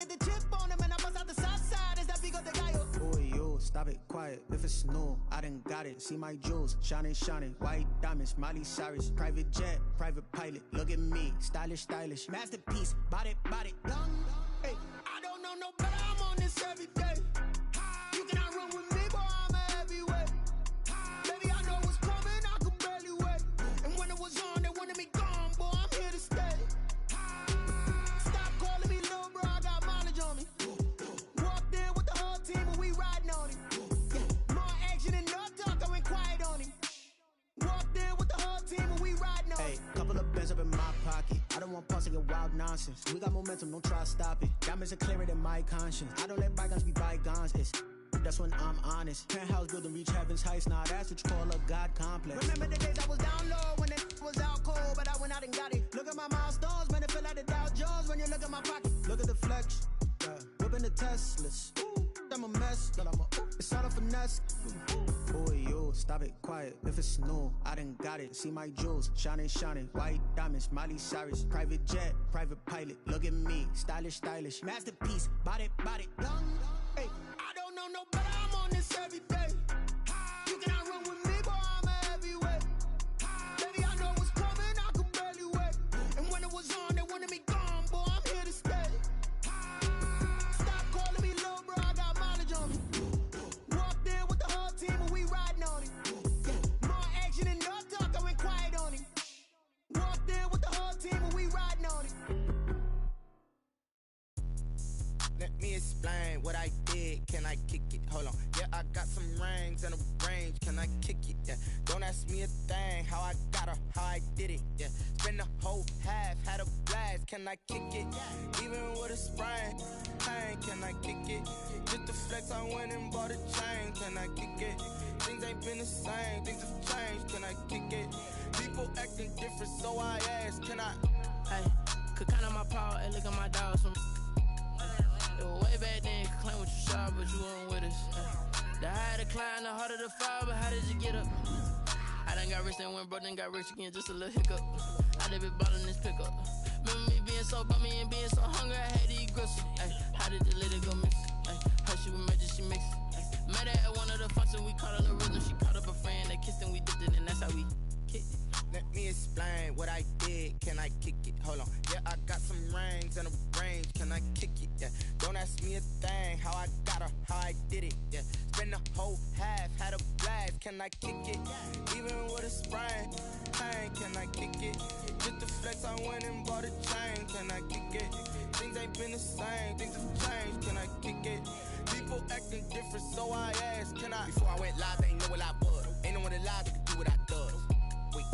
Get the chip on him and I bust out the south side. Is that Vigo de Gallo? Boy, you, stop it, quiet. If it's new, I done got it. See my jewels, shining, shining. White diamonds, Miley Cyrus. Private jet, private pilot. Look at me, stylish, stylish. Masterpiece, body, done. Hey, I don't know no better. I'm on this every day. You cannot run with me, boy, I'm a heavyweight. Baby, I know what's coming, I could barely wait. And when it was on, they wanted me gone, boy, I'm here to stay. Stop calling me little bro, I got mileage on me. Walked in with the whole team and we riding on him. Yeah, more action and no talk, I went quiet on him. Walked in with the whole team and we riding on him. Hey, couple of bands up in my pocket. I don't want pause to get wild nonsense. We got momentum, don't try to stop it. Diamonds are clearer than my conscience. I don't let bygones be bygones. That's when I'm honest. Penthouse building, reach heaven's heights. Nah, that's what you call a God complex. Remember the days I was down low when it was out cold, but I went out and got it. Look at my milestones, man, it feel like the Dow Jones when you look at my pocket. Look at the flex, whipping the Teslas. I'm a mess, but it's all a finesse. Boy, you, stop it, quiet. If it's new, I done got it. See my jewels, shining, shining. White diamonds, Miley Cyrus. Private jet, private pilot. Look at me, stylish, stylish. Masterpiece, body, done. Hey, I don't know no better. I'm on this every day. You cannot run with me, boy, I'm a heavyweight. Baby, I know what's coming, I could barely wait. And when it was on, they wanted me gone, boy, I'm here to stay. Stop calling me little bro, I got mileage on me. Walked in with the whole team and we riding on him. Yeah, more action and no talk, I went quiet on him. Walked in with the whole team and we riding on him. Let me explain what I did. Can I kick it? Hold on. Yeah, I got some rings and a range. Can I kick it? Yeah. Don't ask me a thing. How I got her, how I did it. Yeah. Spend the whole half, had a blast. Can I kick it? Even with a sprain. Hey, can I kick it? Just the flex, I went and bought a chain. Can I kick it? Things ain't been the same. Things have changed. Can I kick it? People acting different, so I ask. Can I? Hey, could count on my power and look at my dogs from. It was way back then, you could claim what you saw, but you weren't with us. The higher the climb, the harder the fall, but how did you get up? I done got rich, then went broke, then got rich again, just a little hiccup. I done been ballin' this pickup. Remember me being so bummy and being so hungry, I had to eat gristle. Ay, how did you let it go miss? Ay, how she was magic, she mixed. Met her at one of the functions, we caught a little rhythm. She caught up a friend, they kissed and we dipped it, and that's how we kicked it. Let me explain what I did. Can I kick it? Hold on. Yeah, I got some rings and a range. Can I kick it? Yeah. Don't ask me a thing. How I got her, how I did it. Yeah. Spend the whole half, had a blast. Can I kick it? Even with a sprain. Hey, can I kick it? Just the flex, I went and bought a chain. Can I kick it? Things ain't been the same. Things have changed. Can I kick it? People acting different, so I ask. Can I? Before I went live, they ain't know what I was. Ain't no one alive that could do what I does. Wait.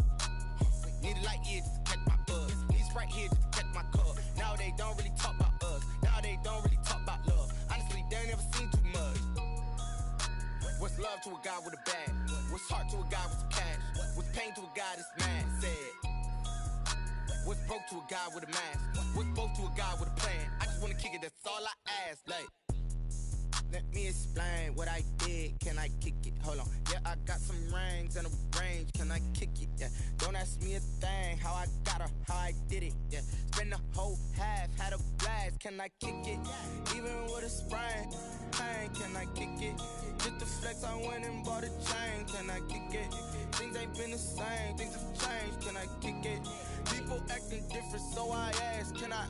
Need a light years just to catch my buzz. Need Sprite here just to catch my cup. Now they don't really talk about us. Now they don't really talk about love. Honestly, they ain't never seen too much. What's love to a guy with a bag? What's heart to a guy with some cash? What's pain to a guy that's mad? Said. What's broke to a guy with a mask? What's both to a guy with a plan? I just wanna kick it, that's all I ask. Like, let me explain what I did. Can I kick it? Hold on. Yeah, I got some rings and a range. Can I kick it? Yeah. Don't ask me a thing. How I got her, how I did it. Yeah. Spend the whole half, had a blast. Can I kick it? Even with a sprain. Hey, can I kick it? Just the flex, I went and bought a chain. Can I kick it? Things ain't been the same. Things have changed. Can I kick it? People acting different, so I ask. Can I?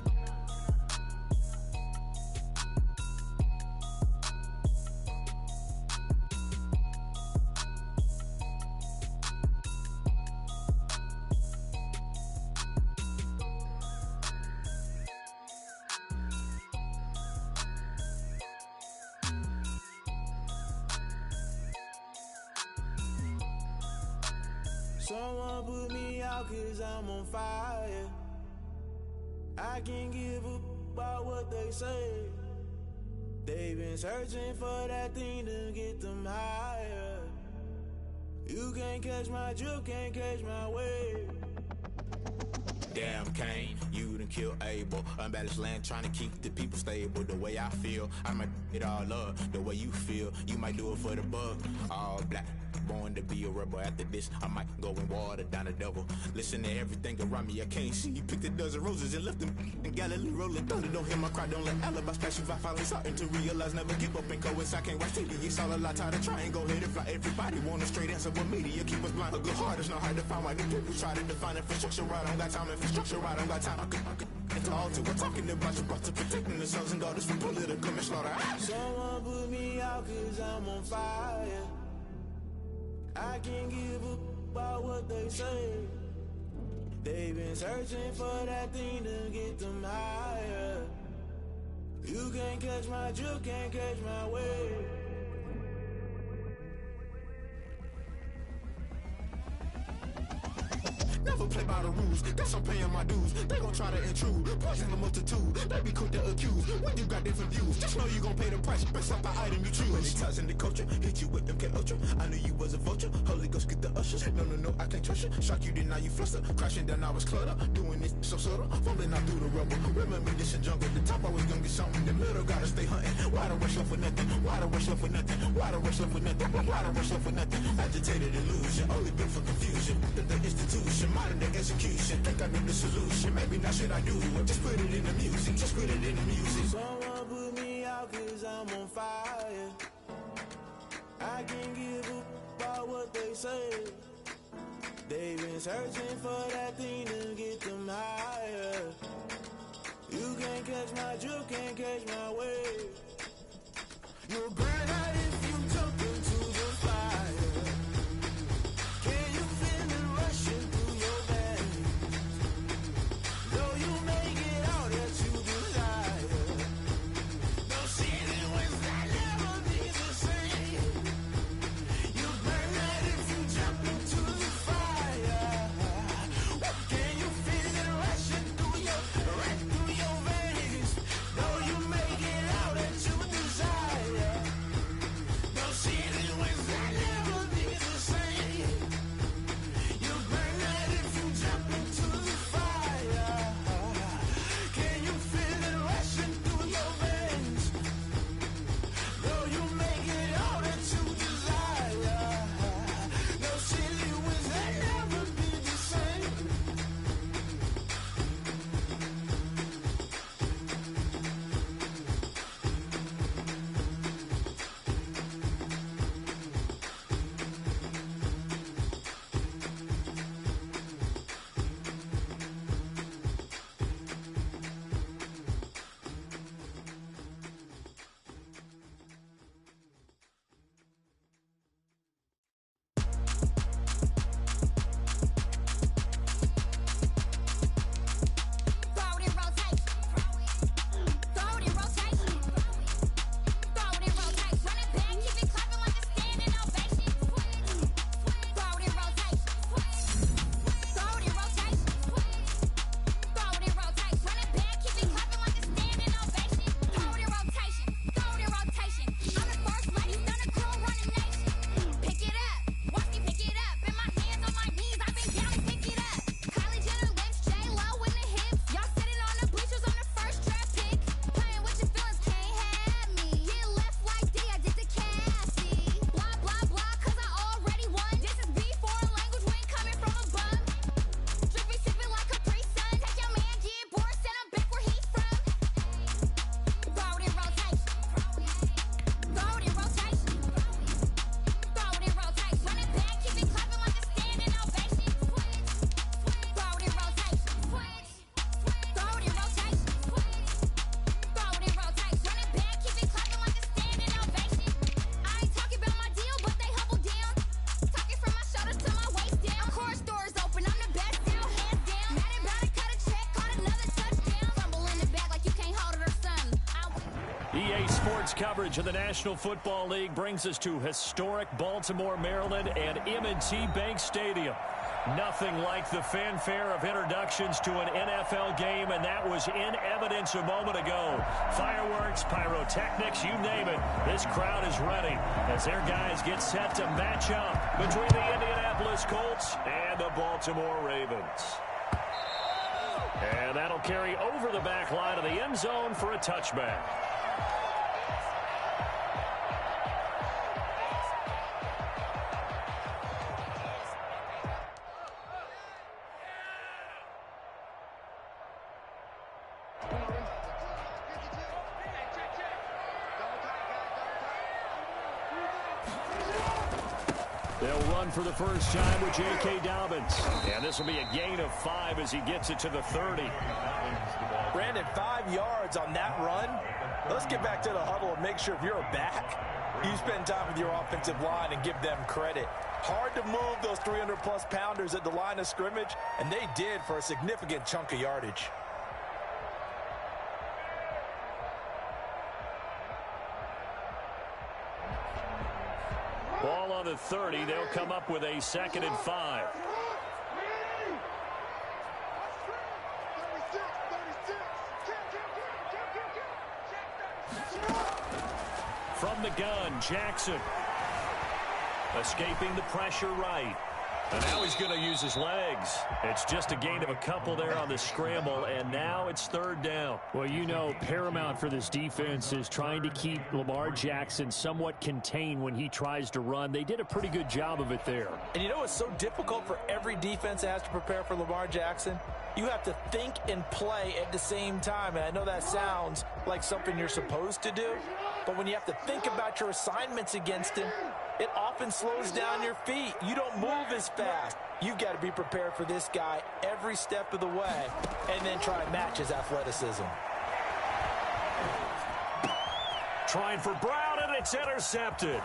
Someone put me out cause I'm on fire. I can't give a about what they say. They've been searching for that thing to get them higher. You can't catch my drift, can't catch my wave. Damn Kane, you done kill Abel. Unbalanced land trying to keep the people stable. The way I feel, I might it all up. The way you feel, you might do it for the buck. All black, born to be a rebel. After this, I might go and water down the devil. Listen to everything around me, I can't see. Picked a dozen roses and left them in Galilee rolling thunder. Don't hear my cry, don't let alibis pass you. I finally starting to realize, never give up and coincide. Can't watch TV, it's all a lot. Tired of trying, go ahead and fly. Everybody want a straight answer, but media keep us blind. A good heart is not hard to find. Why the people try to define infrastructure right? I don't got time. Infrastructure right, I don't got time. I could it's all to we're talking about you, brought to protecting the sons and daughters from political and slaughter. Someone put me out 'cause I'm on fire. I can't give a about what they say. They've been searching for that thing to get them higher. You can't catch my drift, can't catch my wave. Never play by the rules, guess I'm paying my dues. They gon' try to intrude, poison the multitude. They be quick to accuse, when you got different views. Just know you gon' pay the price, based off the item you choose. When it ties in the culture, hit you with MK Ultra. I knew you was a vulture, Holy Ghost get the ushers. No, I can't trust you. Shock you, then now you fluster. Crashing down, I was clutter. Doing this so subtle, fumbling out through the rubble. Remember this a jungle, the top always gonna get something. In the middle, gotta stay hunting. Why the rush left for nothing? Why the rush left for nothing? Why the rush left for nothing? Why the rush left for nothing? Agitated illusion, only built for confusion. The institution, modern day execution. Think I know the solution. Maybe not should I do it? Just put it in the music. Just put it in the music. Someone put me out 'cause I'm on fire. I can't give a about what they say. They've been searching for that thing to get them higher. You can't catch my drift, can't catch my wave. You'll burn out if you jump into the fire. Can you feel it rushing through your veins? Though you may get all that you desire. No ceiling wins, I'll never be the same. You burn out if you jump into the fire. Can you feel it rushing through your veins? Though you may get all that you desire. No ceiling wins, I'll never be the same. You burn out if you jump into the fire. Can you feel it rushing through your veins? Though you may get all that you desire. No ceiling wins, I'll never be the same. Throw it in rotation. Throw it in rotation. Throw it in rotation. Run it back, keep it clapping like a standing ovation. Throw it in rotation. Throw it in rotation. Throw it in rotation. Run it back, keep it clapping like a standing ovation. Throw it in rotation. Throw it in rotation. I'm the first lady, stunner crew, running nation. Pick it up, watch me pick it up. In my hands, on my knees, I've been down to pick it up. Kylie Jenner lips, J-Lo in the hips. Y'all sitting on the bleachers on the first draft pick. Playing with your feelings, can't have me. Get left like D, I did the Cassie. Blah, blah, blah, 'cause I already won. This is B4 language, we ain't coming from a bum. Drippy, sipping like a pre-sun. Take your man, get bored, send him back where he's from. Throw it in rotation. Throw it in rotation. Throw it in rotation. Run it back, keep it clapping like a standing ovation. Throw it in rotation. Throw it in rotation. Throw it in rotation. Run it back, keep it clapping like a standing ovation. I ain't talking about my deal, but they humble down. Talking from my shoulders to my waist down. Core stores open, I'm the best now, hands down. Mad about it, cut a check, caught another touchdown. Fumble in the back like you can't hold it or something. EA Sports coverage of the National Football League brings us to historic Baltimore, Maryland, and M&T Bank Stadium. Nothing like the fanfare of introductions to an NFL game, and that was in evidence a moment ago. Fireworks, pyrotechnics, you name it. This crowd is ready as their guys get set to match up between the Indianapolis Colts and the Baltimore Ravens. And that'll carry over the back line of the end zone for a touchback. They'll run for the first time with J.K. Dobbins. And this will be a gain of 5 as he gets it to the 30. Brandon, 5 yards on that run. Let's get back to the huddle and make sure if you're back, you spend time with your offensive line and give them credit. Hard to move those 300-plus pounders at the line of scrimmage, and they did for a significant chunk of yardage. Ball on the 30. They'll come up with a 2nd and 5. From the gun, Jackson. Escaping the pressure right. And now he's going to use his legs. It's just a gain of a couple there on the scramble, and now it's 3rd down. Well, you know, paramount for this defense is trying to keep Lamar Jackson somewhat contained when he tries to run. They did a pretty good job of it there. And you know what's so difficult for every defense that has to prepare for Lamar Jackson? You have to think and play at the same time. And I know that sounds like something you're supposed to do, but when you have to think about your assignments against him, it often slows down your feet. You don't move as fast. You've got to be prepared for this guy every step of the way and then try and match his athleticism. Trying for Brown, and it's intercepted.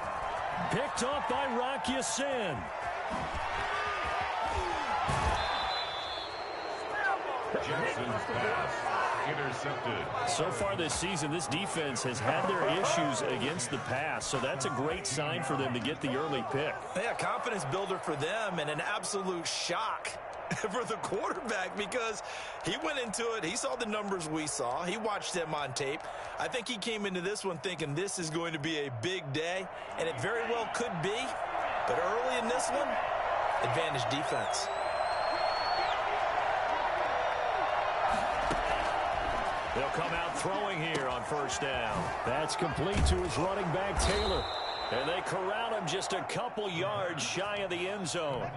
Picked off by Rock Ya-Sin. Jackson's pass intercepted. So far this season, this defense has had their issues against the pass, so that's a great sign for them to get the early pick. Yeah, confidence builder for them and an absolute shock for the quarterback because he went into it. He saw the numbers we saw. He watched them on tape. I think he came into this one thinking this is going to be a big day, and it very well could be. But early in this one, advantage defense. They'll come out throwing here on 1st down. That's complete to his running back, Taylor. And they corral him just a couple yards shy of the end zone.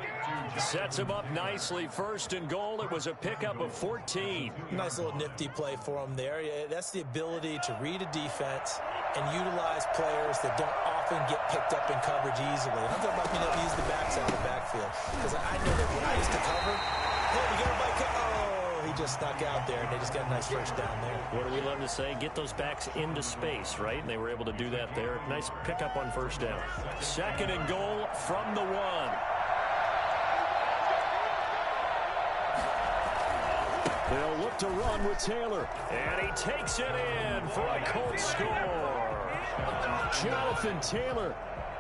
Sets him up nicely. 1st and goal. It was a pickup of 14. Nice little nifty play for him there. Yeah, that's the ability to read a defense and utilize players that don't often get picked up in coverage easily. And I'm talking about being able to use the backside of the backfield. Because I know that when I used to cover, hey, we got everybody he just snuck out there, and they just got a nice first down there. What do we love to say? Get those backs into space, right? And they were able to do that there. Nice pickup on 1st down. 2nd and goal from the 1. They'll look to run with Taylor. And he takes it in for a Colts score. Jonathan Taylor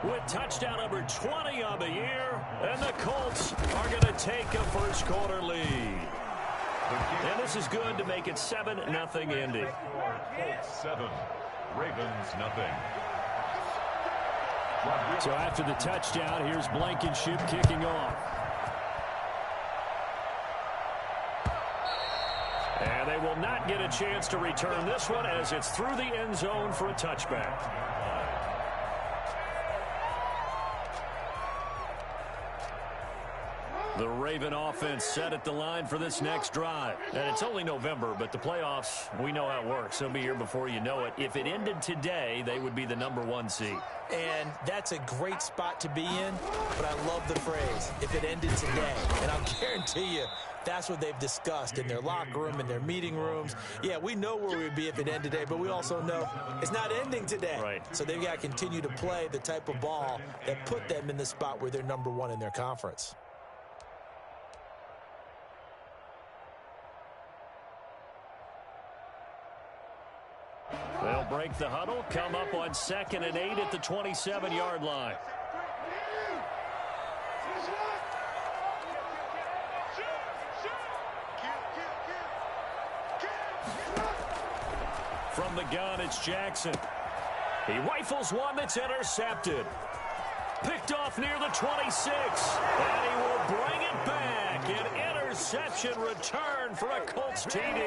with touchdown number 20 on the year. And the Colts are going to take a first quarter lead. And this is good to make it 7-0 Indy. Colts 7, Ravens 0. So after the touchdown, here's Blankenship kicking off. And they will not get a chance to return this one as it's through the end zone for a touchback. The Raven offense set at the line for this next drive. And it's only November, but the playoffs, we know how it works. They'll be here before you know it. If it ended today, they would be the number 1 seed. And that's a great spot to be in, but I love the phrase, if it ended today. And I'll guarantee you, that's what they've discussed in their locker room, in their meeting rooms. Yeah, we know where we'd be if it ended today, but we also know it's not ending today. Right. So they've got to continue to play the type of ball that put them in the spot where they're number 1 in their conference. They'll break the huddle, come up on 2nd and 8 at the 27-yard line. From the gun, it's Jackson. He rifles one that's intercepted. Picked off near the 26. And he will bring it back. An interception return for a Colts TD.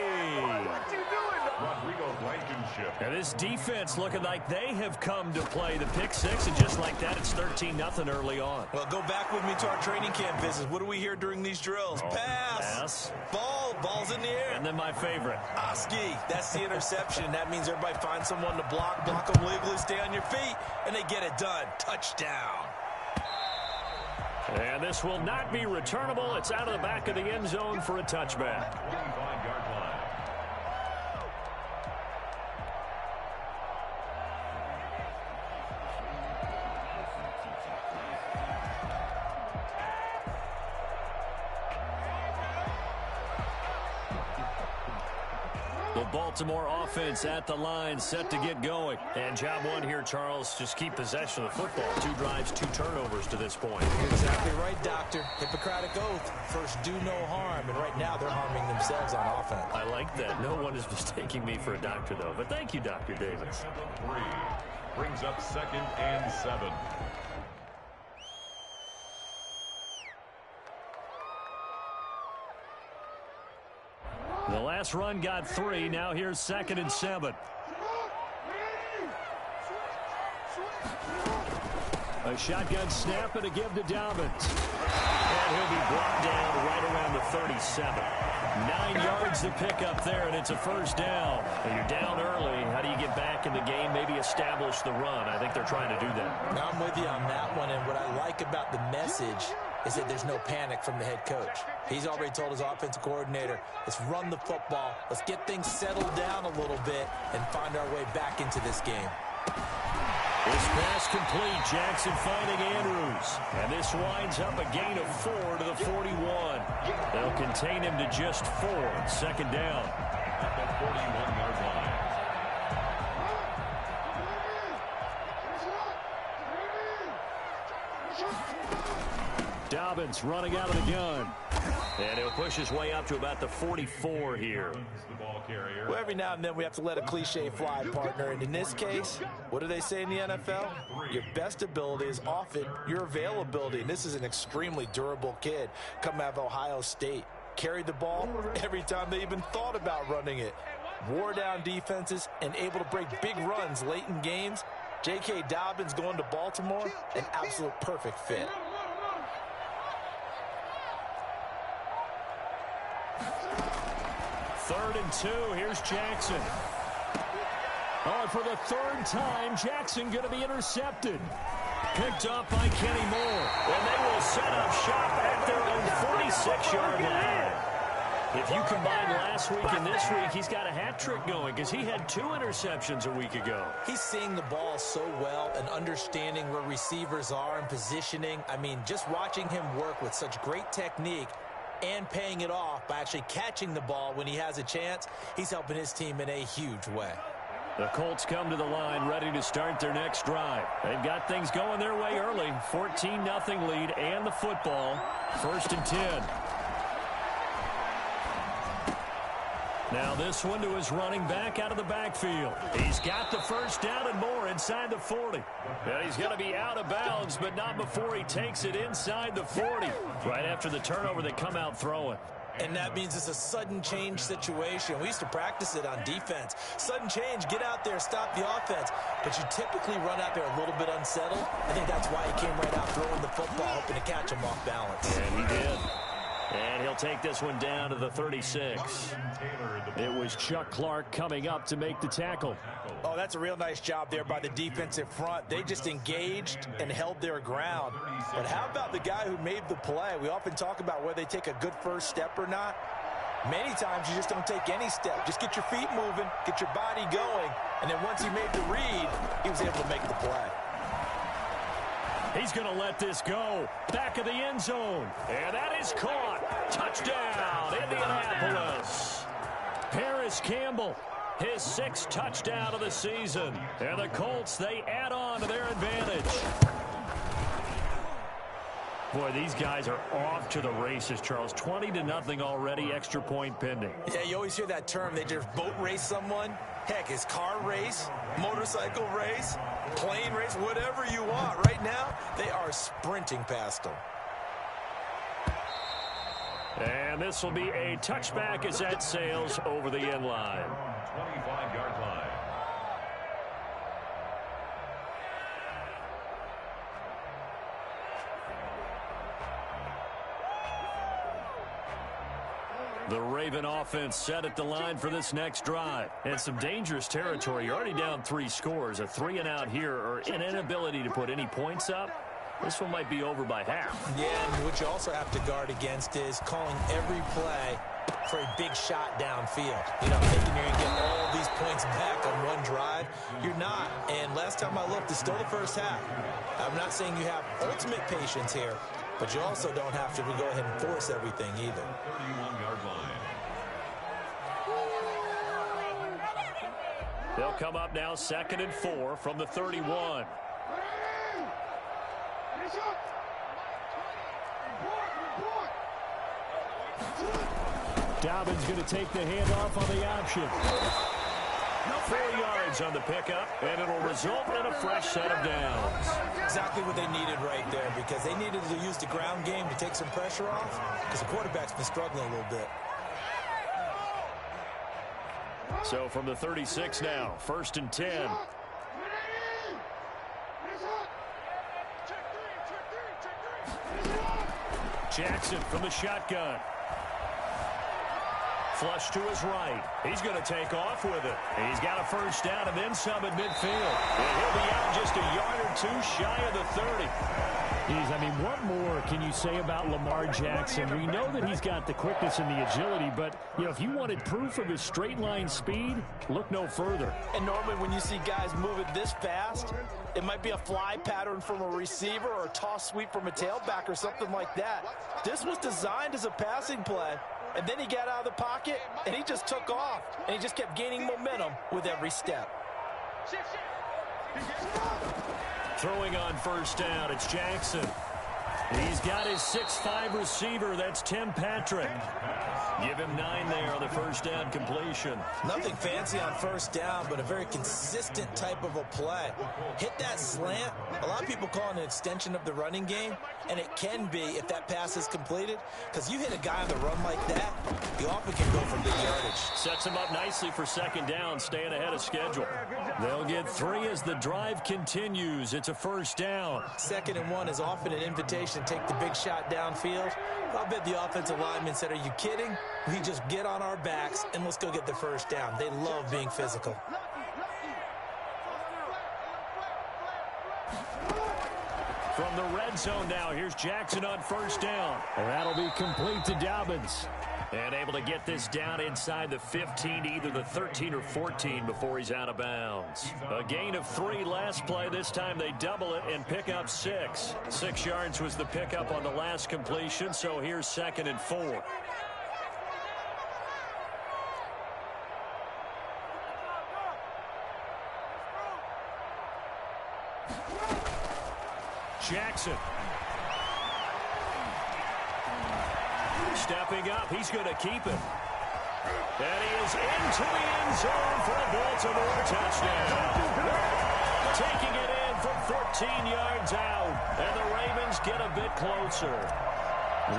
Rodrigo Blankenship. And this defense looking like they have come to play the pick six, and just like that, it's 13-0 early on. Well, go back with me to our training camp visits. What do we hear during these drills? Pass. Ball's in the air. And then my favorite. Oski, that's the interception. That means everybody finds someone to block them legally, stay on your feet, and they get it done. Touchdown. And this will not be returnable. It's out of the back of the end zone for a touchback. 45-yard line. The Baltimore offense at the line, set to get going. And job one here, Charles, just keep possession of the football. 2 drives, 2 turnovers to this point. Exactly right, Doctor. Hippocratic oath. First, do no harm. And right now, they're harming themselves on offense. I like that. No one is mistaking me for a doctor, though. But thank you, Dr. Davis. 3 brings up 2nd and 7. The last run got 3. Now here's 2nd and 7. A shotgun snap and a give to Dobbins. And he'll be brought down right around the 37. 9 yards to pick up there, and it's a first down. And you're down early. How do you get back in the game, maybe establish the run? I think they're trying to do that. Now I'm with you on that one, and what I like about the message is that there's no panic from the head coach. He's already told his offensive coordinator, let's run the football, let's get things settled down a little bit, and find our way back into this game. This pass complete. Jackson finding Andrews. And this winds up a gain of 4 to the 41. They'll contain him to just 4. 2nd down. At the 41-yard line. Dobbins running out of the gun. And he'll push his way up to about the 44 here. The ball carrier. Well, every now and then we have to let a cliche fly, partner. And in this case, what do they say in the NFL? Your best ability is often your availability. And this is an extremely durable kid coming out of Ohio State. Carried the ball every time they even thought about running it. Wore down defenses and able to break big runs late in games. J.K. Dobbins going to Baltimore, an absolute perfect fit. Third and 2. Here's Jackson. Oh, for the 3rd time, Jackson going to be intercepted. Picked up by Kenny Moore. And they will set up shop at their own 46-yard line. If you combine last week and this week, he's got a hat trick going because he had 2 interceptions a week ago. He's seeing the ball so well and understanding where receivers are and positioning. I mean, just watching him work with such great technique and paying it off by actually catching the ball when he has a chance, he's helping his team in a huge way. The Colts come to the line ready to start their next drive. They've got things going their way early. 14-0 lead and the football. 1st and 10. Now this one to his running back out of the backfield. He's got the first down and more inside the 40. And he's going to be out of bounds, but not before he takes it inside the 40. Right after the turnover, they come out throwing. And that means it's a sudden change situation. We used to practice it on defense. Sudden change, get out there, stop the offense. But you typically run out there a little bit unsettled. I think that's why he came right out throwing the football, hoping to catch him off balance. And he did. And he'll take this one down to the 36. It was Chuck Clark coming up to make the tackle. Oh, that's a real nice job there by the defensive front. They just engaged and held their ground. But how about the guy who made the play? We often talk about whether they take a good first step or not. Many times you just don't take any step. Just get your feet moving, get your body going, and then once he made the read, he was able to make the play. He's going to let this go. Back of the end zone. And that is caught. Touchdown, Indianapolis. Paris Campbell, his 6th touchdown of the season. And the Colts, they add on to their advantage. Boy, these guys are off to the races, Charles. 20-0 already, extra point pending. Yeah, you always hear that term. They just boat race someone. Heck, it's car race, motorcycle race, plane race, whatever you want. Right now, they are sprinting past them. And And this will be a touchback as that sails over the end line. 25-yard line. The Raven offense set at the line for this next drive. And some dangerous territory. You're already down 3 scores. A 3-and-out here or an inability to put any points up. This one might be over by half. Yeah, and what you also have to guard against is calling every play for a big shot downfield. You know, thinking you're going to get all these points back on one drive. You're not. And last time I looked, it's still the first half. I'm not saying you have ultimate patience here, but you also don't have to go ahead and force everything either. 31-yard line. They'll come up now 2nd and 4 from the 31. Dobbins going to take the handoff on the option. 4 yards on the pickup, and it'll result in a fresh set of downs. Exactly what they needed right there, because they needed to use the ground game to take some pressure off, because the quarterback's been struggling a little bit. So from the 36 now, 1st and 10. Jackson from the shotgun. Flush to his right. He's going to take off with it. He's got a first down and then some at midfield. And he'll be out just a yard or 2 shy of the 30. Geez, I mean, what more can you say about Lamar Jackson? We know that he's got the quickness and the agility, but, you know, if you wanted proof of his straight line speed, look no further. And normally when you see guys moving this fast, it might be a fly pattern from a receiver or a toss sweep from a tailback or something like that. This was designed as a passing play, and then he got out of the pocket, and he just took off, and he just kept gaining momentum with every step. Throwing on first down, it's Jackson. He's got his 6'5" receiver. That's Tim Patrick. Give him 9 there on the first down completion. Nothing fancy on first down, but a very consistent type of a play. Hit that slant. A lot of people call it an extension of the running game, and it can be if that pass is completed, because you hit a guy on the run like that, you often can go for big yardage. Sets him up nicely for 2nd down, staying ahead of schedule. They'll get 3 as the drive continues. It's a first down. 2nd and 1 is often an invitation to take the big shot downfield. I'll bet the offensive lineman said, are you kidding? We just get on our backs and let's go get the first down. They love being physical. From the red zone now, here's Jackson on first down. And that'll be complete to Dobbins. And able to get this down inside the 15, either the 13 or 14 before he's out of bounds. A gain of 3 last play. This time they double it and pick up 6. 6 yards was the pickup on the last completion, so here's 2nd and 4. Jackson. Stepping up, he's going to keep it. And he is into the end zone for a Baltimore touchdown. Taking it in from 14 yards out, and the Ravens get a bit closer.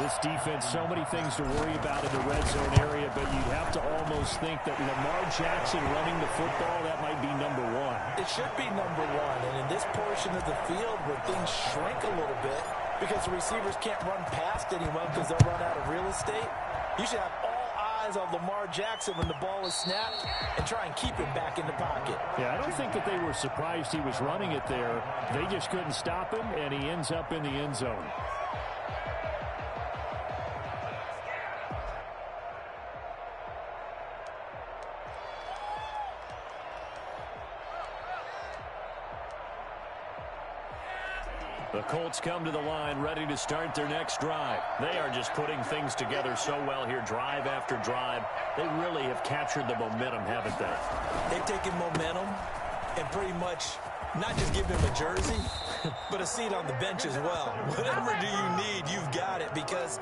This defense, so many things to worry about in the red zone area, but you'd have to almost think that Lamar Jackson running the football, that might be number 1. It should be number 1, and in this portion of the field where things shrink a little bit because the receivers can't run past anyone because they'll run out of real estate, you should have all eyes on Lamar Jackson when the ball is snapped and try and keep him back in the pocket. Yeah, I don't think that they were surprised he was running it there. They just couldn't stop him, and he ends up in the end zone. The Colts come to the line ready to start their next drive. They are just putting things together so well here, drive after drive. They really have captured the momentum, haven't they? They've taken momentum and pretty much not just give him a jersey, but a seat on the bench as well. Whatever do you need, you've got it, because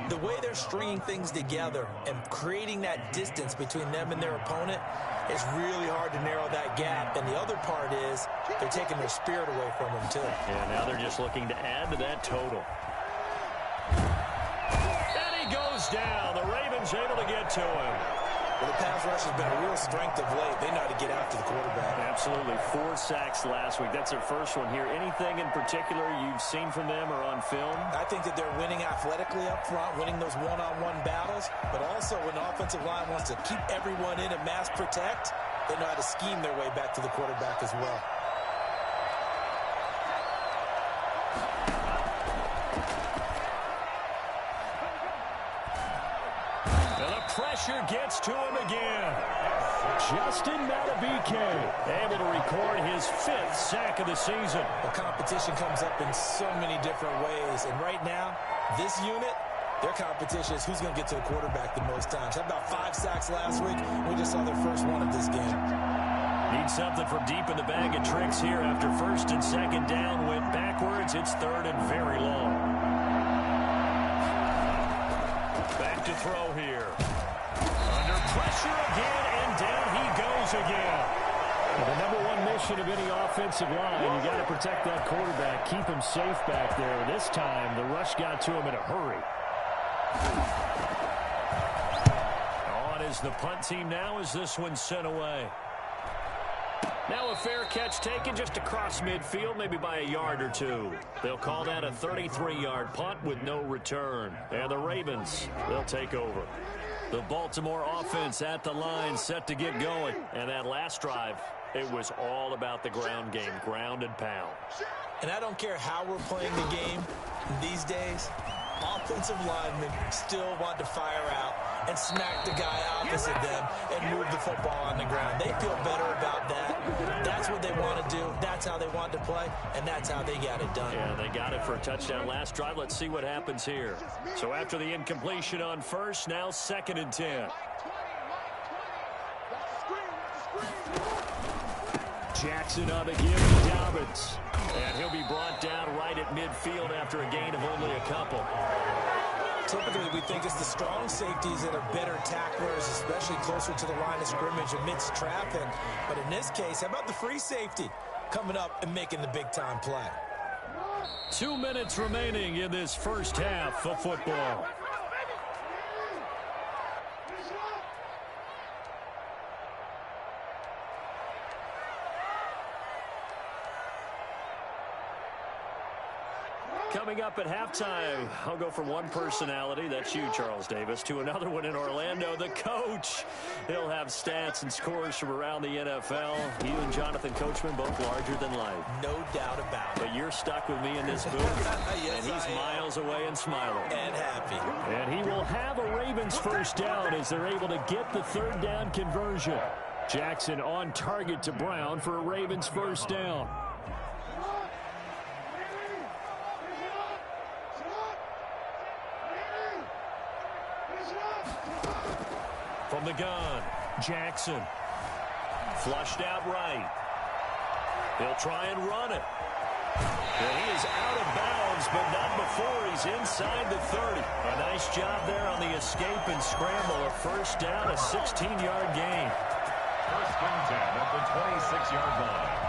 the way they're stringing things together and creating that distance between them and their opponent, it's really hard to narrow that gap. And the other part is they're taking their spirit away from them, too. Yeah, now they're just looking to add to that total. And he goes goes down. The Ravens able to get to him. Well, the pass rush has been a real strength of late. They know how to get after the quarterback. Absolutely. 4 sacks last week. That's their first one here. Anything in particular you've seen from them or on film? I think that they're winning athletically up front, winning those one-on-one battles, but also when the offensive line wants to keep everyone in and mass protect, they know how to scheme their way back to the quarterback as well. Pressure gets to him again. Justin Madubuike able to record his 5th sack of the season. The competition comes up in so many different ways, and right now, this unit, their competition is who's going to get to the quarterback the most times. Had about 5 sacks last week. We just saw their first one of this game. Need something from deep in the bag of tricks here after 1st and 2nd down. Went backwards. It's 3rd and very long. Back to throw here. Pressure again, and down he goes again. Well, the #1 mission of any offensive line, you got to protect that quarterback, keep him safe back there. This time, the rush got to him in a hurry. On is the punt team now as this one's sent away. Now a fair catch taken just across midfield, maybe by a yard or 2. They'll call that a 33-yard punt with no return. And the Ravens, they'll take over. The Baltimore offense at the line, set to get going. And that last drive, it was all about the ground game, ground and pound. And I don't care how we're playing the game these days, offensive linemen still want to fire out and smack the guy opposite them and move the football on the ground. They feel better about that. That's what they want to do. That's how they want to play, and that's how they got it done. Yeah, they got it for a touchdown last drive. Let's see what happens here. So after the incompletion on 1st, now 2nd and 10. Jackson on the give to Dobbins. And he'll be brought down right at midfield after a gain of only a couple. Typically, we think it's the strong safeties that are better tacklers, especially closer to the line of scrimmage amidst traffic. But in this case, how about the free safety coming up and making the big-time play? 2 minutes remaining in this first half of football. Coming up at halftime, I'll go from one personality, that's you, Charles Davis, to another one in Orlando, the coach. He'll have stats and scores from around the NFL. You and Jonathan Coachman, both larger than life. No doubt about it. But you're stuck with me in this booth, yes, and he's miles away and smiling. And happy. And he will have a Ravens first down as they're able to get the 3rd down conversion. Jackson on target to Brown for a Ravens first down. From the gun, Jackson. Flushed out right. He'll try and run it. And he is out of bounds, but not before he's inside the 30. A nice job there on the escape and scramble. A first down, a 16-yard gain. 1st and 10 at the 26-yard line.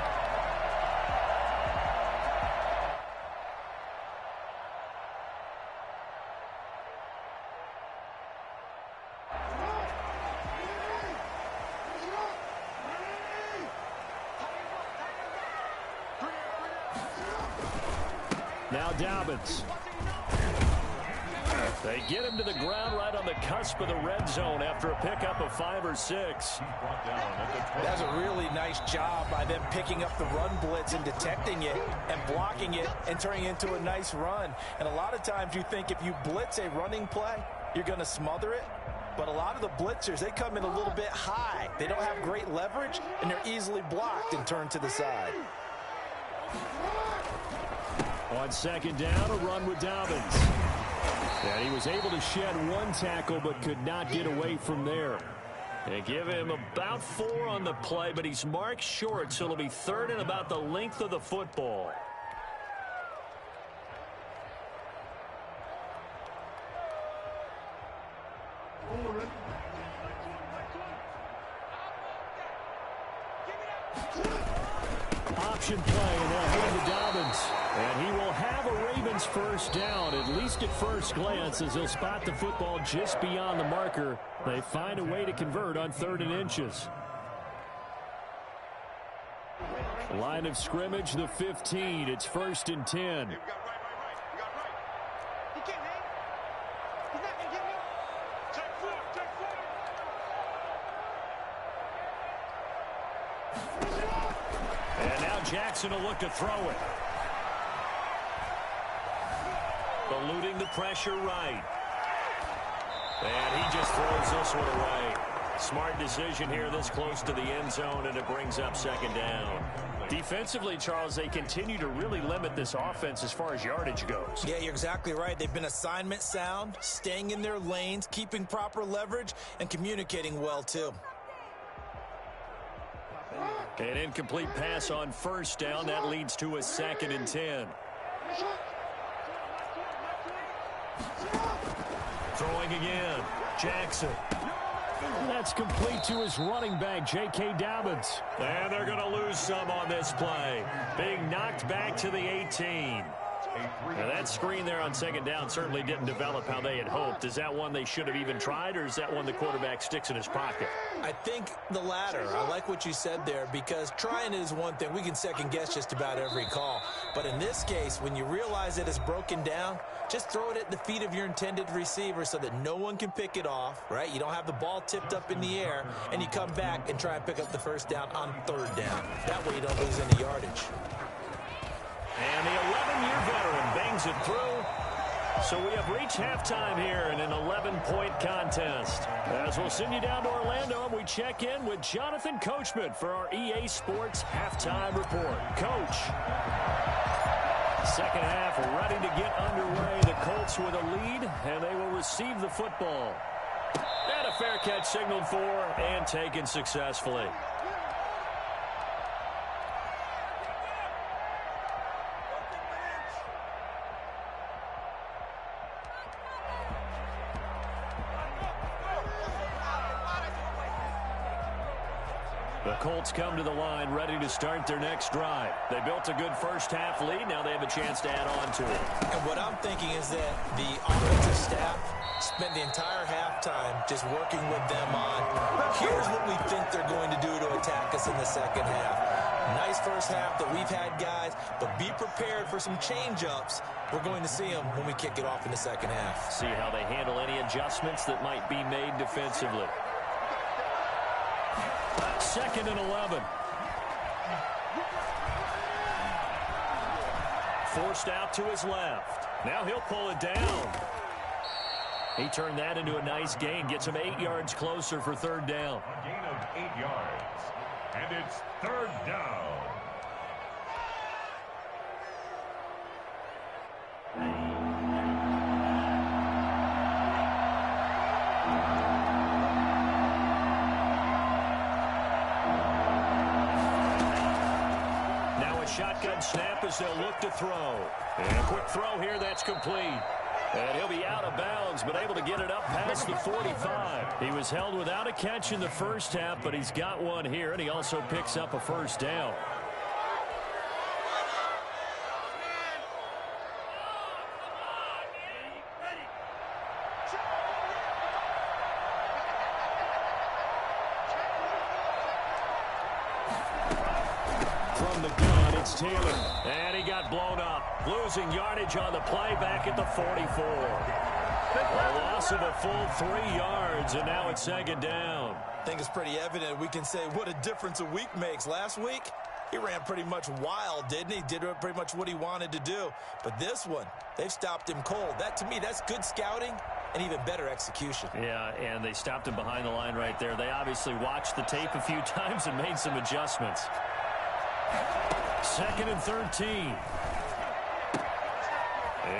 Now Dobbins. They get him to the ground right on the cusp of the red zone after a pickup of 5 or 6. That's a really nice job by them picking up the run blitz and detecting it and blocking it and turning it into a nice run. And a lot of times you think if you blitz a running play, you're going to smother it. But a lot of the blitzers, they come in a little bit high. They don't have great leverage, and they're easily blocked and turned to the side. On 2nd down, a run with Dobbins. And he was able to shed 1 tackle but could not get away from there. They give him about 4 on the play, but he's marked short, so it'll be 3rd and about the length of the football. Option play, and they'll hand to Dobbins. And he will have a Ravens first down, at least at first glance, as he'll spot the football just beyond the marker. They find a way to convert on 3rd and inches. Line of scrimmage, the 15. It's 1st and 10. And now Jackson will look to throw it. Eluding the pressure right. And he just throws this one away. Smart decision here this close to the end zone, and it brings up 2nd down. Defensively, Charles, they continue to really limit this offense as far as yardage goes. Yeah, you're exactly right. They've been assignment sound, staying in their lanes, keeping proper leverage, and communicating well, too. An incomplete pass on 1st down. That leads to a 2nd and 10. Throwing again. Jackson. That's complete to his running back, J.K. Dobbins. And they're going to lose some on this play. Being knocked back to the 18. Now that screen there on 2nd down certainly didn't develop how they had hoped. Is that one they should have even tried, or is that one the quarterback sticks in his pocket? I think the latter. I like what you said there, because trying is one thing. We can second guess just about every call. But in this case, when you realize it is broken down, just throw it at the feet of your intended receiver so that no one can pick it off, right? You don't have the ball tipped up in the air, and you come back and try and pick up the 1st down on 3rd down. That way you don't lose any yardage. And the 11-year veteran bangs it through. So we have reached halftime here in an 11-point contest. As we'll send you down to Orlando, and we check in with Jonathan Coachman for our EA Sports Halftime Report. Coach. 2nd half ready to get underway. The Colts with a lead, and they will receive the football. And a fair catch signaled for and taken successfully. The Colts come to the line ready to start their next drive. They built a good 1st half lead. Now they have a chance to add on to it. And what I'm thinking is that the offensive staff spent the entire halftime just working with them on, here's what we think they're going to do to attack us in the 2nd half. Nice 1st half that we've had, guys, but be prepared for some change-ups. We're going to see them when we kick it off in the 2nd half. See how they handle any adjustments that might be made defensively. 2nd and 11. Forced out to his left. Now he'll pull it down. He turned that into a nice gain. Gets him 8 yards closer for 3rd down. A gain of 8 yards. And it's 3rd down. Shotgun snap as they'll look to throw. And a quick throw here, that's complete. And he'll be out of bounds, but able to get it up past the 45. He was held without a catch in the 1st half, but he's got one here, and he also picks up a 1st down. Taylor, and he got blown up, losing yardage on the play back at the 44. A loss of a full 3 yards, and now it's 2nd down. I think it's pretty evident. We can say what a difference a week makes. Last week, he ran pretty much wild, didn't he? Did pretty much what he wanted to do. But this one, they've stopped him cold. That, to me, that's good scouting and even better execution. Yeah, and they stopped him behind the line right there. They obviously watched the tape a few times and made some adjustments. 2nd and 13.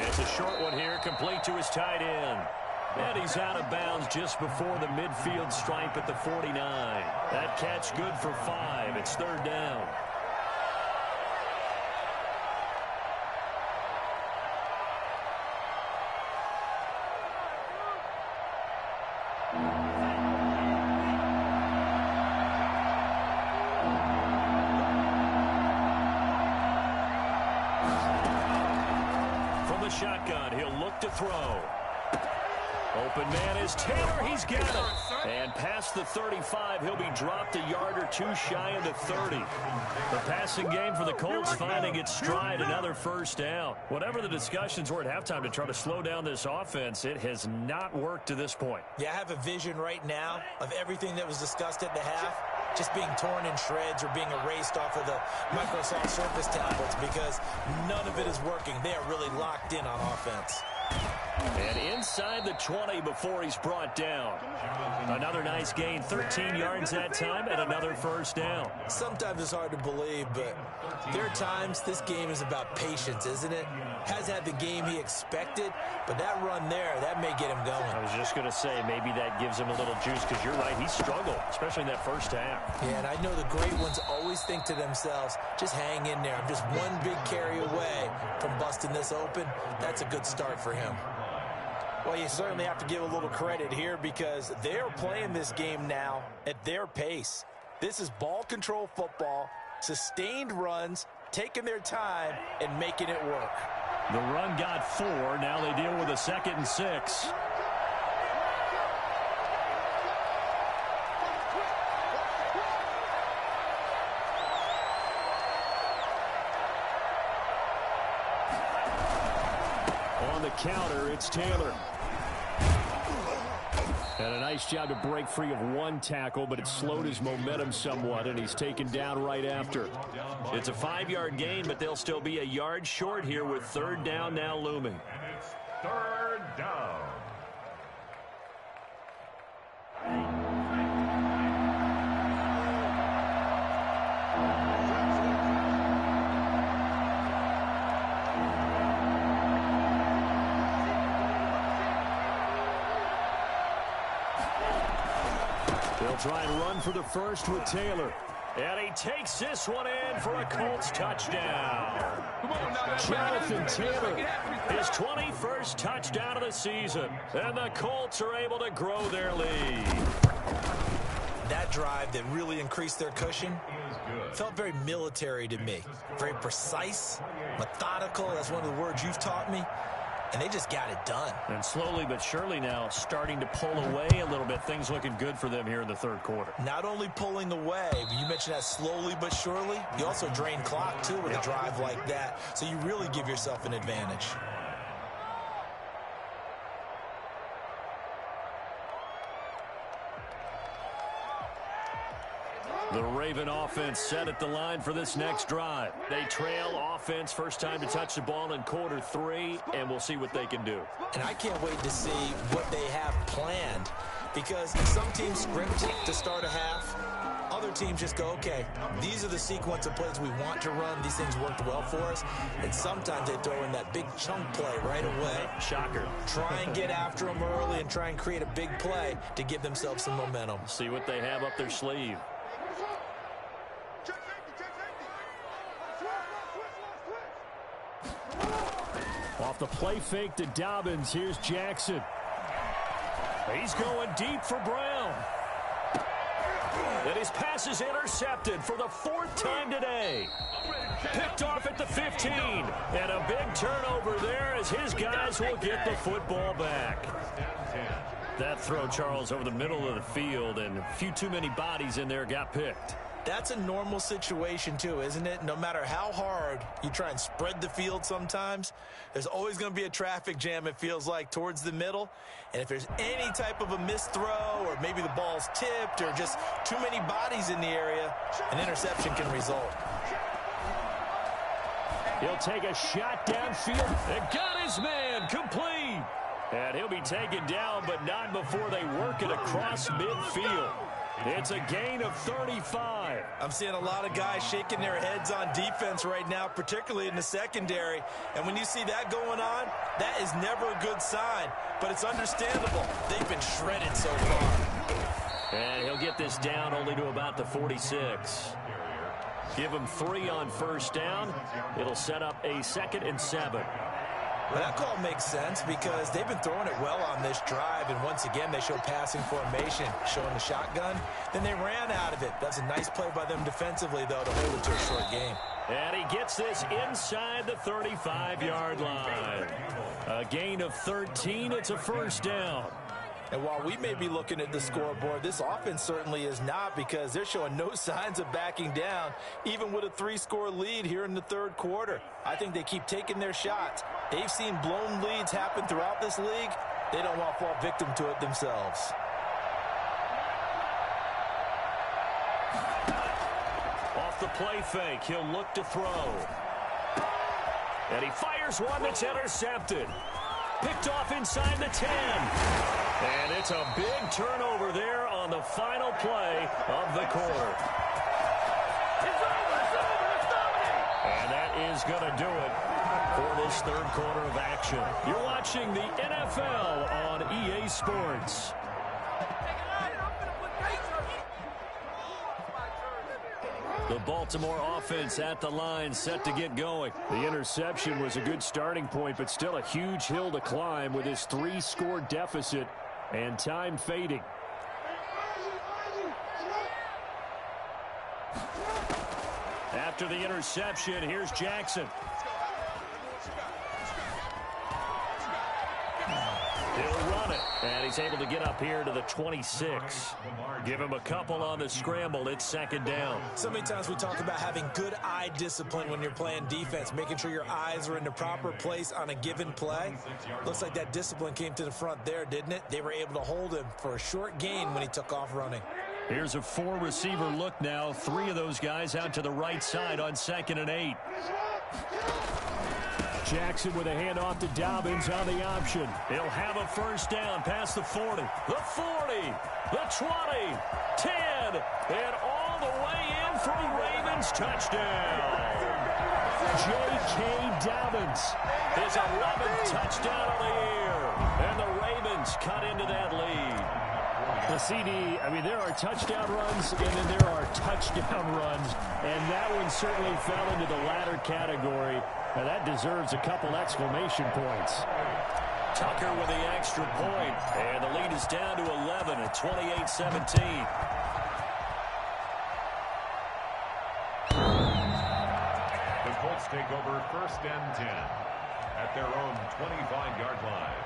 It's a short one here, complete to his tight end. And he's out of bounds just before the midfield stripe at the 49. That catch good for 5. It's 3rd down. shotgun. He'll look to throw. Open man is Taylor. He's got it. And past the 35, he'll be dropped a yard or two shy of the 30. The passing game for the Colts finding its stride, another first down. Whatever the discussions were at halftime to try to slow down this offense, it has not worked to this point. Yeah, I have a vision right now of everything that was discussed at the half just being torn in shreds or being erased off of the Microsoft Surface tablets because none of it is working. They are really locked in on offense. And inside the 20 before he's brought down. Another nice gain, 13 yards that time, and another first down. Sometimes it's hard to believe, but there are times this game is about patience, isn't it? Has had the game he expected, but that run there, that may get him going. I was just going to say, maybe that gives him a little juice, because you're right, he struggled, especially in that first half. Yeah, and I know the great ones always think to themselves, just hang in there. I'm just one big carry away from busting this open. That's a good start for him. Well, you certainly have to give a little credit here because they're playing this game now at their pace. This is ball control football, sustained runs, taking their time, and making it work. The run got 4. Now they deal with a 2nd and 6. On the counter, it's Taylor. And a nice job to break free of one tackle, but it slowed his momentum somewhat, and he's taken down right after. It's a 5-yard gain, but they'll still be a yard short here with 3rd down now looming. And it's 3rd down. They'll try and run for the first with Taylor. And he takes this one in for a Colts touchdown. Jonathan Taylor, his 21st touchdown of the season. And the Colts are able to grow their lead. That drive that really increased their cushion felt very military to me. Very precise, methodical. That's one of the words you've taught me. And they just got it done. And slowly but surely now starting to pull away a little bit. Things looking good for them here in the 3rd quarter. Not only pulling away, but you mentioned that slowly but surely. You also drain clock, too, with a drive like that. So you really give yourself an advantage. The Raven offense set at the line for this next drive. They trail offense, first time to touch the ball in quarter 3, and we'll see what they can do. And I can't wait to see what they have planned because some teams script to start a half. Other teams just go, okay, these are the sequence of plays we want to run. These things worked well for us. And sometimes they throw in that big chunk play right away. Shocker. Try and get after them early and try and create a big play to give themselves some momentum. See what they have up their sleeve. Off the play fake to Dobbins, here's Jackson. He's going deep for Brown. And his pass is intercepted for the 4th time today. Picked off at the 15. And a big turnover there as his guys will get the football back. That throw, Charles, over the middle of the field, and a few too many bodies in there got picked. That's a normal situation, too, isn't it? No matter how hard you try and spread the field sometimes, there's always going to be a traffic jam, it feels like, towards the middle. And if there's any type of a missed throw or maybe the ball's tipped or just too many bodies in the area, an interception can result. He'll take a shot downfield and got his man complete. And he'll be taken down, but not before they work it across midfield. It's a gain of 35. I'm seeing a lot of guys shaking their heads on defense right now, particularly in the secondary. And when you see that going on, that is never a good sign. But it's understandable. They've been shredded so far. And he'll get this down only to about the 46. Give him 3 on first down. It'll set up a 2nd and 7. Well, that call makes sense because they've been throwing it well on this drive, and once again they show passing formation, showing the shotgun. Then they ran out of it. That's a nice play by them defensively, though, to hold it to a short game. And he gets this inside the 35-yard line. A gain of 13. It's a first down. And while we may be looking at the scoreboard, this offense certainly is not, because they're showing no signs of backing down, even with a 3-score lead here in the third quarter. I think they keep taking their shots. They've seen blown leads happen throughout this league. They don't want to fall victim to it themselves. Off the play fake, he'll look to throw. And he fires one that's intercepted. Picked off inside the 10. And it's a big turnover there on the final play of the quarter. And that is going to do it for this third quarter of action. You're watching the NFL on EA Sports. The Baltimore offense at the line, set to get going. The interception was a good starting point, but still a huge hill to climb with his 3-score deficit and time fading. After the interception, here's Jackson. He'll run it, and he's able to get up here to the 26. Give him a couple on the scramble. It's second down. So many times we talk about having good eye discipline when you're playing defense, making sure your eyes are in the proper place on a given play. Looks like that discipline came to the front there, didn't it? They were able to hold him for a short gain when he took off running. Here's a 4-receiver look now. 3 of those guys out to the right side on 2nd and 8. Jackson with a handoff to Dobbins on the option. He'll have a first down past the 40, the 40, the 20, 10, and all the way in for a Ravens touchdown. J.K. Dobbins, his 11th touchdown of the year, and the Ravens cut into that lead. The CD, I mean, there are touchdown runs, and then there are touchdown runs, and that one certainly fell into the latter category. Now, that deserves a couple exclamation points. Tucker with the extra point, and the lead is down to 11 at 28-17. The Colts take over 1st and 10 at their own 25-yard line.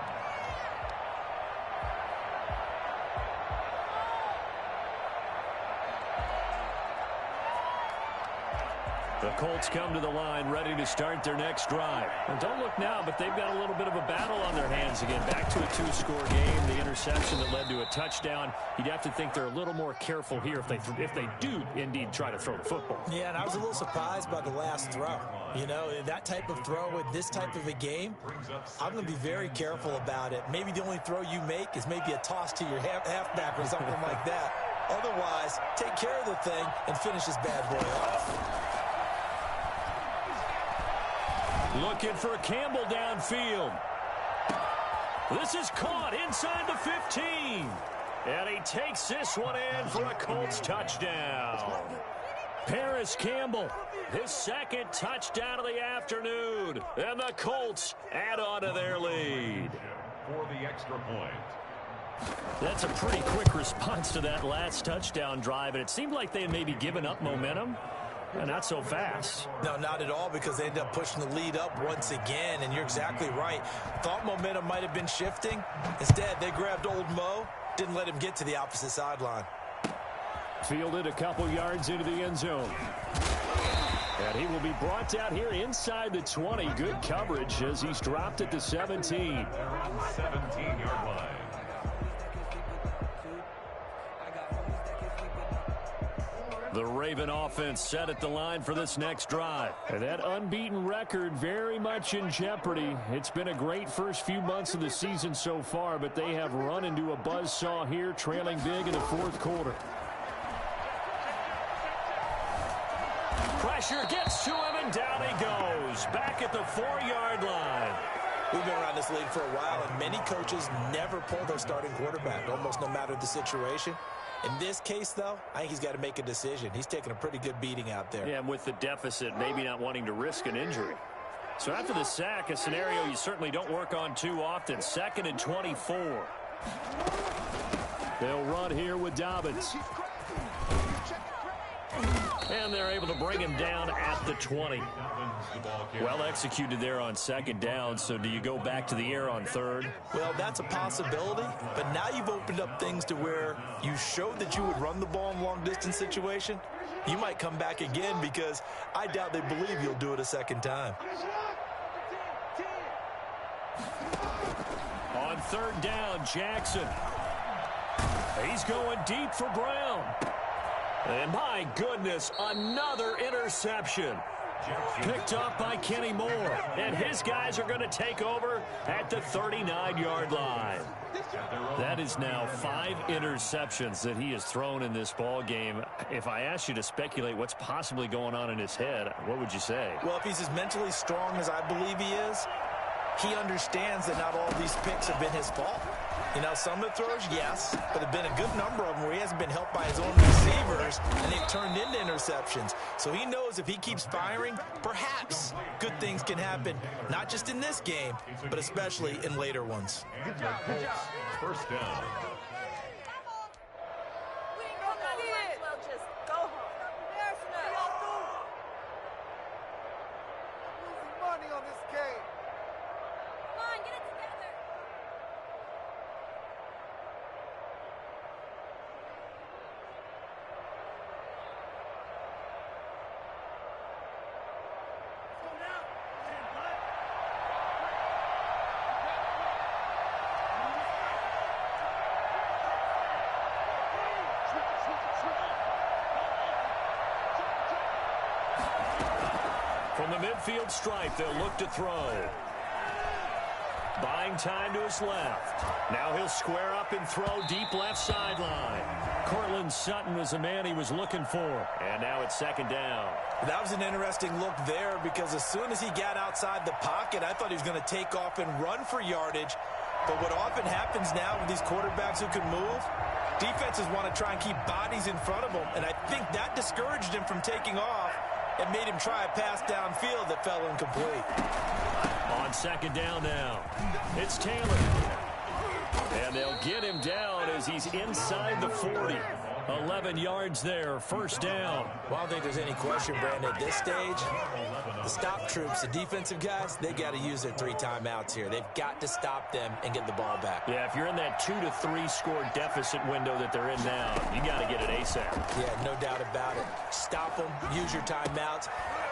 The Colts come to the line ready to start their next drive. And don't look now, but they've got a little bit of a battle on their hands again. Back to a 2-score game. The interception that led to a touchdown. You'd have to think they're a little more careful here if they do indeed try to throw the football. Yeah, and I was a little surprised by the last throw. You know, that type of throw with this type of a game, I'm going to be very careful about it. Maybe the only throw you make is maybe a toss to your halfback or something like that. Otherwise, take care of the thing and finish this bad boy off. Looking for Campbell downfield. This is caught inside the 15. And he takes this one in for a Colts touchdown. Paris Campbell, his 2nd touchdown of the afternoon. And the Colts add on to their lead. For the extra point. That's a pretty quick response to that last touchdown drive. And it seemed like they had maybe given up momentum. Not so fast. No, not at all, because they ended up pushing the lead up once again, and you're exactly right. Thought momentum might have been shifting. Instead, they grabbed old Mo, didn't let him get to the opposite sideline. Fielded a couple yards into the end zone. And he will be brought down here inside the 20. Good coverage as he's dropped at the 17. 17-yard line. The Raven offense set at the line for this next drive. And that unbeaten record very much in jeopardy. It's been a great first few months of the season so far, but they have run into a buzzsaw here, trailing big in the 4th quarter. Pressure gets to him, and down he goes. Back at the 4-yard line. We've been around this league for a while, and many coaches never pull their starting quarterback, almost no matter the situation. In this case, though, I think he's got to make a decision. He's taking a pretty good beating out there. Yeah, and with the deficit, maybe not wanting to risk an injury. So after the sack, a scenario you certainly don't work on too often. 2nd and 24. They'll run here with Dobbins. And they're able to bring him down at the 20. Well executed there on second down. So do you go back to the air on third? Well, that's a possibility. But now you've opened up things to where you showed that you would run the ball in long-distance situation. You might come back again because I doubt they believe you'll do it a second time. On third down, Jackson. He's going deep for Brown. And my goodness, another interception. Picked up by Kenny Moore. And his guys are going to take over at the 39-yard line. That is now 5 interceptions that he has thrown in this ball game. If I asked you to speculate what's possibly going on in his head, what would you say? Well, if he's as mentally strong as I believe he is, he understands that not all these picks have been his fault. You know, some of the throws, yes, but there have been a good number of them where he hasn't been helped by his own receivers, and they've turned into interceptions. So he knows if he keeps firing, perhaps good things can happen, not just in this game, but especially in later ones. First down. From the midfield stripe, they'll look to throw. Buying time to his left. Now he'll square up and throw deep left sideline. Cortland Sutton was the man he was looking for. And now it's second down. That was an interesting look there because as soon as he got outside the pocket, I thought he was going to take off and run for yardage. But what often happens now with these quarterbacks who can move, defenses want to try and keep bodies in front of them. And I think that discouraged him from taking off and made him try a pass downfield that fell incomplete. On second down now, it's Taylor. And they'll get him down as he's inside the 40. 11 yards there, first down. Well, I don't think there's any question, Brandon, at this stage, the stop troops, the defensive guys, they got to use their 3 timeouts here. They've got to stop them and get the ball back. Yeah, if you're in that 2 to 3 score deficit window that they're in now, you got to get it ASAP. Yeah, no doubt about it. Stop them, use your timeouts.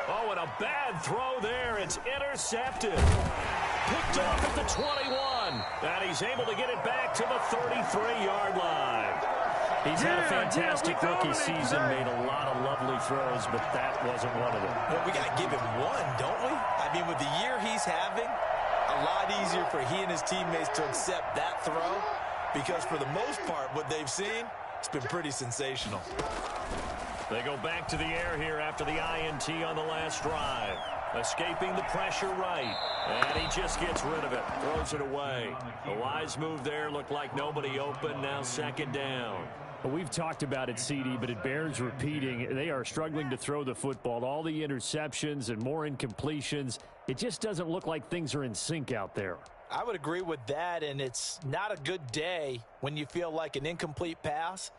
Oh, and a bad throw there. It's intercepted. Picked off at the 21. And he's able to get it back to the 33-yard line. He's had a fantastic rookie season, made a lot of lovely throws, but that wasn't one of them. Well, we got to give him one, don't we? I mean, with the year he's having, a lot easier for he and his teammates to accept that throw because for the most part, what they've seen, it's been pretty sensational. They go back to the air here after the INT on the last drive. Escaping the pressure right. And he just gets rid of it. Throws it away. A wise move there. Looked like nobody open. Now second down. Well, we've talked about it, CD, but it bears repeating. They are struggling to throw the football. All the interceptions and more incompletions. It just doesn't look like things are in sync out there. I would agree with that, and it's not a good day when you feel like an incomplete pass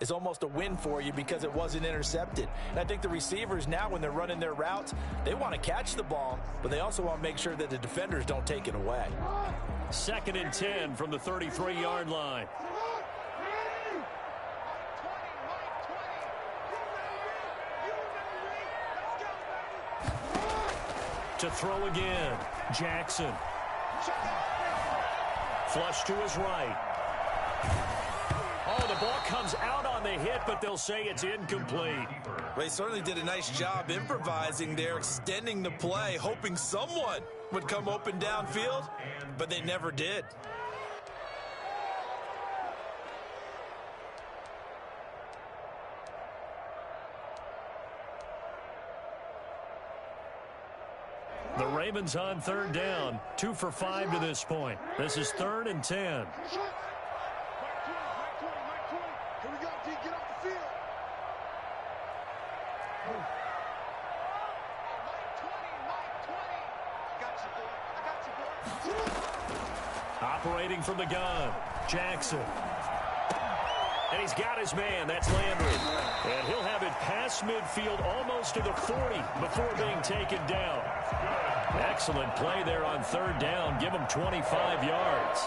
is almost a win for you because it wasn't intercepted. And I think the receivers now, when they're running their routes, they want to catch the ball, but they also want to make sure that the defenders don't take it away. Second and 10 from the 33-yard line. To throw again, Jackson. Flush to his right. Oh, the ball comes out on the hit, but they'll say it's incomplete. They certainly did a nice job improvising there, extending the play, hoping someone would come open downfield, but they never did. The Ravens on third down, 2 for 5 to this point. This is 3rd and 10. Operating from the gun, Jackson. And he's got his man. That's Landry. And he'll have it past midfield almost to the 40 before being taken down. Excellent play there on third down. Give him 25 yards.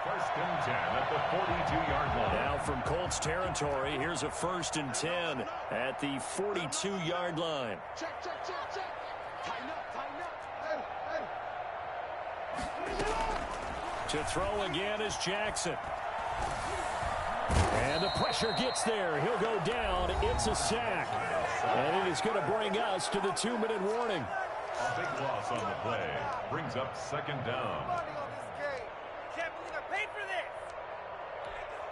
First and 10 at the 42-yard line. Now from Colts territory, here's a first and 10 at the 42-yard line. Check. Tighten up. To throw again is Jackson. And the pressure gets there. He'll go down. It's a sack. And it is going to bring us to the 2-minute warning. A big loss on the play. Brings up second down. Can't believe I paid for this.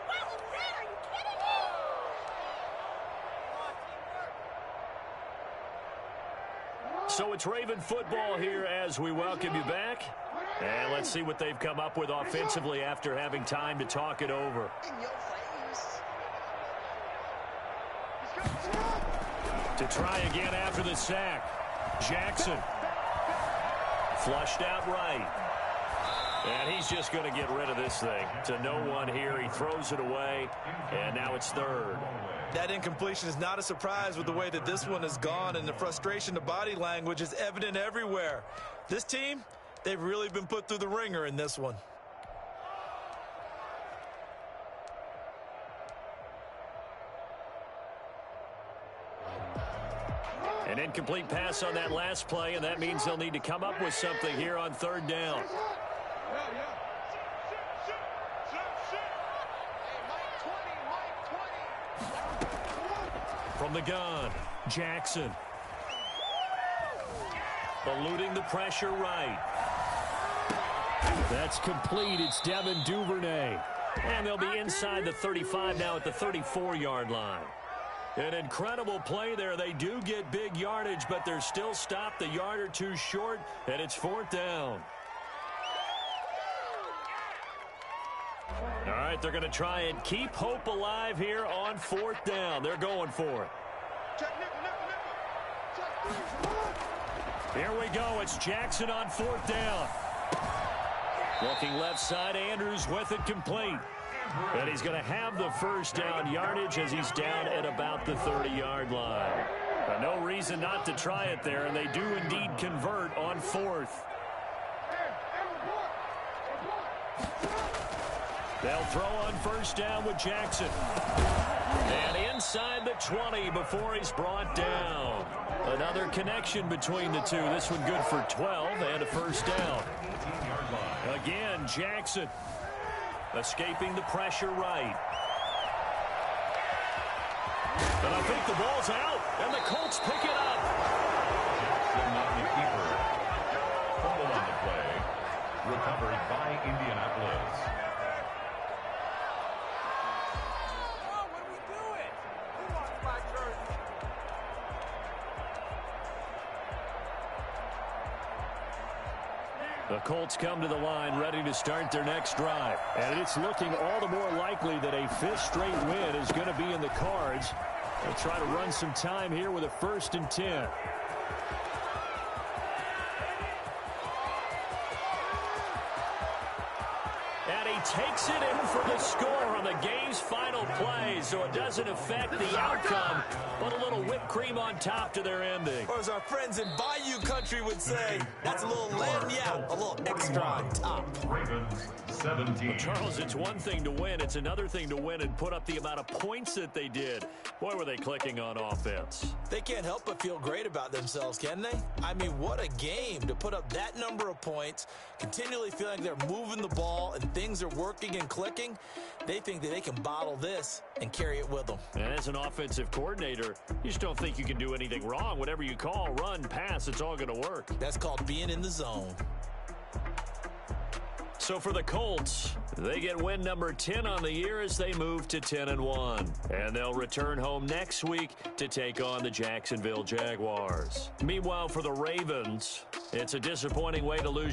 What was that? Are you kidding me? So it's Raven football here as we welcome you back. And let's see what they've come up with offensively after having time to talk it over. In your face. To try again after the sack. Jackson. Flushed out right. And he's just going to get rid of this thing. To no one here. He throws it away. And now it's third. That incompletion is not a surprise with the way that this one has gone, and the frustration, the body language is evident everywhere. This team, they've really been put through the ringer in this one. An incomplete pass on that last play, and that means they'll need to come up with something here on third down. From the gun, Jackson. Eluding the pressure right. That's complete. It's Devin Duvernay. And they'll be inside the 35 now at the 34-yard line. An incredible play there. They do get big yardage, but they're still stopped a yard or two short, and it's fourth down. All right, they're going to try and keep hope alive here on fourth down. They're going for it. Here we go. It's Jackson on fourth down. Looking left side, Andrews with it complete. And he's going to have the first down yardage as he's down at about the 30-yard line. But no reason not to try it there, and they do indeed convert on fourth. They'll throw on first down with Jackson. And inside the 20 before he's brought down. Another connection between the two. This one good for 12 and a first down. Again, Jackson escaping the pressure right. And I think the ball's out, and the Colts pick it up. Jackson on the keeper. Fumble on the play. Recovered by Indianapolis. The Colts come to the line ready to start their next drive. And it's looking all the more likely that a fifth straight win is going to be in the cards. They'll try to run some time here with a first and 10. And he takes it in for the score on the game's final play, so it doesn't affect the outcome, but a little whipped cream on top to their ending. Or as our friends in Bayou Country would say, that's a little lagniappe, a little extra on top. Ravens 17. Well, Charles, it's one thing to win. It's another thing to win and put up the amount of points that they did. Boy, were they clicking on offense. They can't help but feel great about themselves, can they? I mean, what a game to put up that number of points, continually feeling they're moving the ball and things are working and clicking. They think that they can bottle this and carry it with them. And as an offensive coordinator, you just don't think you can do anything wrong. Whatever you call, run, pass, it's all going to work. That's called being in the zone. So for the Colts, they get win number 10 on the year as they move to 10-1. And they'll return home next week to take on the Jacksonville Jaguars. Meanwhile, for the Ravens, it's a disappointing way to lose